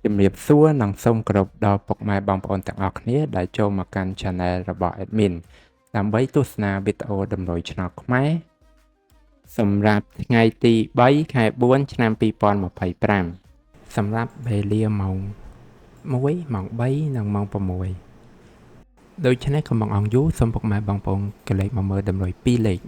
ជំរាបសួរនិងសូមគោរពដល់ពុកម៉ែបងប្អូនទាំងអស់គ្នាដែលចូលមកកាន់ Channel របស់ Admin ដើម្បីទស្សនាវីដេអូតម្រុយឆ្នោតខ្មែរសម្រាប់ថ្ងៃទី3ខែ4ឆ្នាំ2025សម្រាប់វេលាម៉ោង1ម៉ោង3និងម៉ោង6ដូច្នេះកុំបង្អង់យូរសូមពុកម៉ែបងប្អូនកលេចមកមើលតម្រុយ2លេខ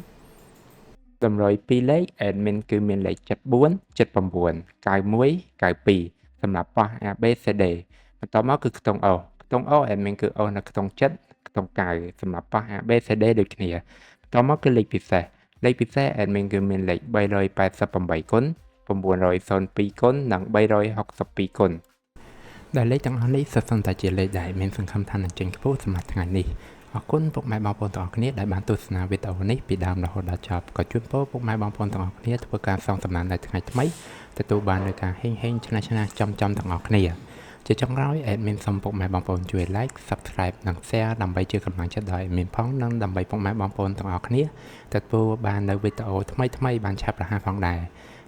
តម្រុយ2លេខ Admin គឺមានលេខ74 79 91 92សម្រាប់ប៉ះ ABCD បន្តមកគឺខ្ទង់ O ខ្ទង់ O Admin គឺ O នៅខ្ទង់7ខ្ទង់9សម្រាប់ប៉ះ ABCD ដូចគ្នាបន្តមកគឺលេខពិសេសAdmin គឺមានលេខ388គុណ902គុណនិង362គុណដែលលេខទាំងអស់នេះសុទ្ធសឹងតែជាលេខដែលមានសង្ឃឹមថានឹងចេញខ្ពស់សម្រាប់ថ្ងៃនេះអរគុណពុកម៉ែបងប្អូនទាំងអស់គ្នាដែលបានទស្សនាវីដេអូនេះពីដើមរហូតដល់ចប់ក៏ជូនពរពុកម៉ែបងប្អូនទាំងអស់គ្នាធ្វើការសងសំណាននៅថ្ងៃថ្មីទទួលបាននូវការហេងឆ្នះចំទាំងអស់គ្នាជាចុងក្រោយ Admin សូមពុកម៉ែបងប្អូនជួយ Like Subscribe និង Share ដើម្បីជាកម្លាំងចិត្តដល់ Admin ផងនិងដើម្បីពុកម៉ែបងប្អូនទាំងអស់គ្នាទទួលបាននូវវីដេអូថ្មីបានឆាប់រហ័សផងដែរ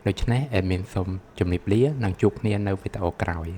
ដូច្នេះ Admin សូមជម្រាបលានិងជួបគ្នានៅវីដេអូក្រោយ